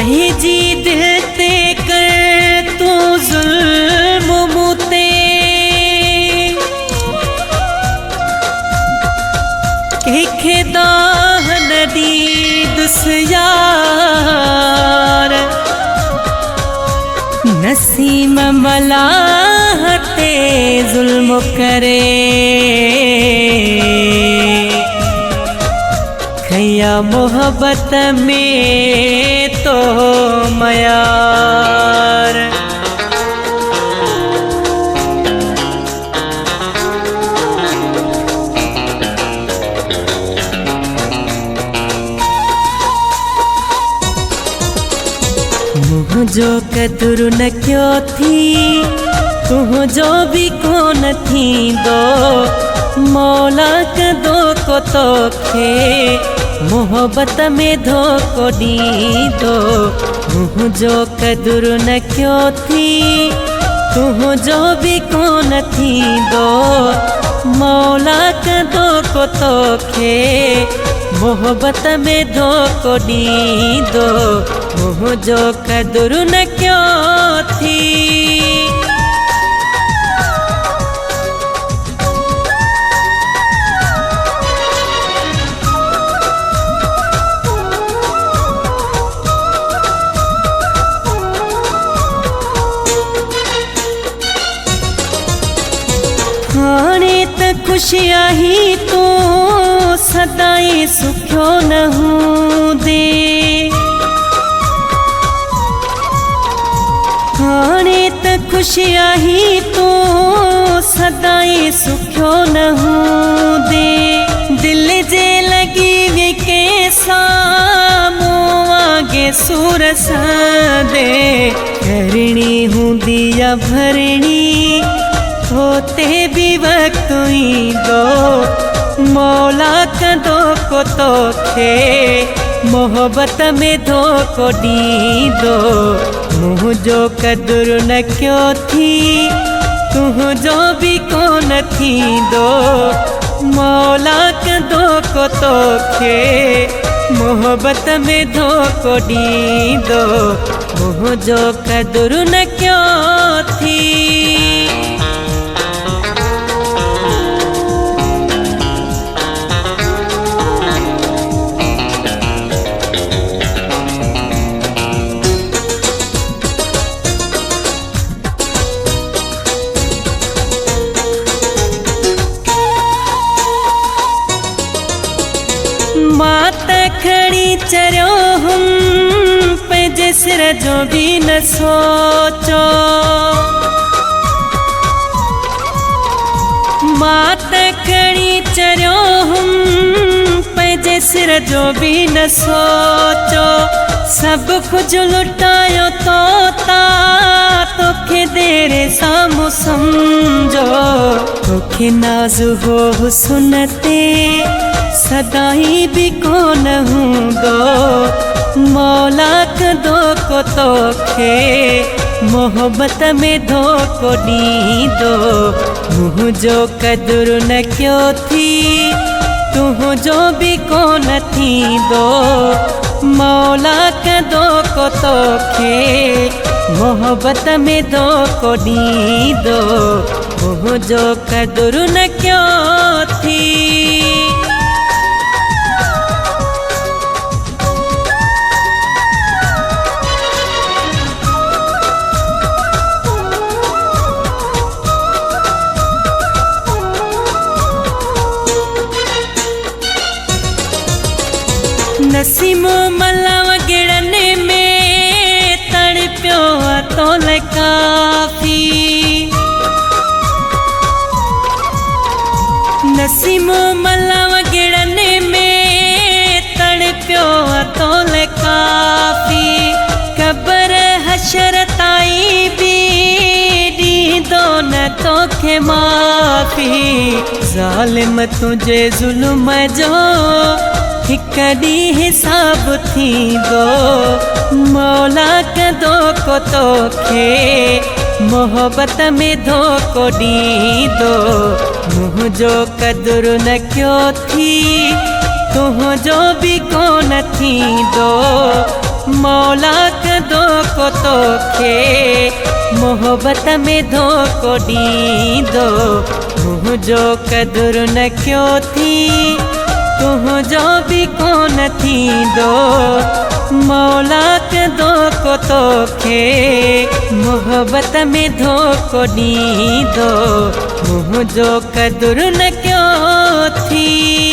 पंहिंजी दिल ते कर तू ज़ुल्म मूते, कंहिंखे दाह न ॾींदुसि यार। नसीम मलाह ते ज़ुल्म करे, खैया मोहब्बत में तो मयार। मुझो कदुर न क्यों थी, तुझो भी कोन थींदो, मौला कदो को तोखे मोहब्बत में धोखो ॾींदो। मुझो कदुर न क्यों थी, तुझो भी कोन थींदो, मौला कदो को तोखे मोहब्बत में धोखो ॾींदो। मुझो कदुर न क्यों थी। हाणे त खुशियां ही तू सदाई सुखियो न हूंदे, हाणे त खुशियां ही तू सदाई सुखियो न हूंदे। दिल जे लगी वे कंहिंसां मूं वांगे सूर सां दे, करणी हूंदी या भरणी होते भी वक्त ईंदो, मौला कदो को तोखे मोहब्बत में धोखो ॾींदो। मुझो कदुर न क्यों थी, तुझो भी कोन थींदो, मौला कदो को तोखे मोहब्बत में धोखो ॾींदो। मुझो कदुर न क्यों थी। मात खड़ी चरियो हम पंहिंजे सिर जो भी न सोचो, मात खड़ी चरियो हम पंहिंजे सिर जो भी न सोचो। सब कुछ लुटायो तोता, तोखे देरे साम्हूं समझो, तोखे नाज़ हो हुस्न ते सदाई भी कोन हूंदो, मौला कदो को तोखे मोहब्बत में धोखो ॾींदो। मुझो कदुर न क्यों थी, तुझो भी कोन थींदो, मौला कदो को तोखे मोहब्बत में धोखो ॾींदो। मुझो कदुर न क्यों थी। नसीमो मलाव गिड़ने में तड़पियो तोल काफ़ी, नसीमो मलाव गिड़ने में तड़पियो तोल काफ़ी। कब्र हशर ताई भी ॾींदो न तोखे माफ़ी, ज़ालिम तुंहिंजे ज़ुल्म जो हिक ॾींहुं हिसाब थींदो, मौला कदो को तोखे मोहब्बत में धोखो ॾींदो। मुझो कदुर न क्यों थी, तुझो भी कोन थींदो, मौला कदो को तोखे मोहब्बत में धोको ॾींदो तुंहिंजो क़दुरु न कयो थी तुंहिंजो बि कोन थींदो मौला कदो को तोखे मोहब्बत में धोको ॾींदो तुंहिंजो क़दुरु न कयो थी।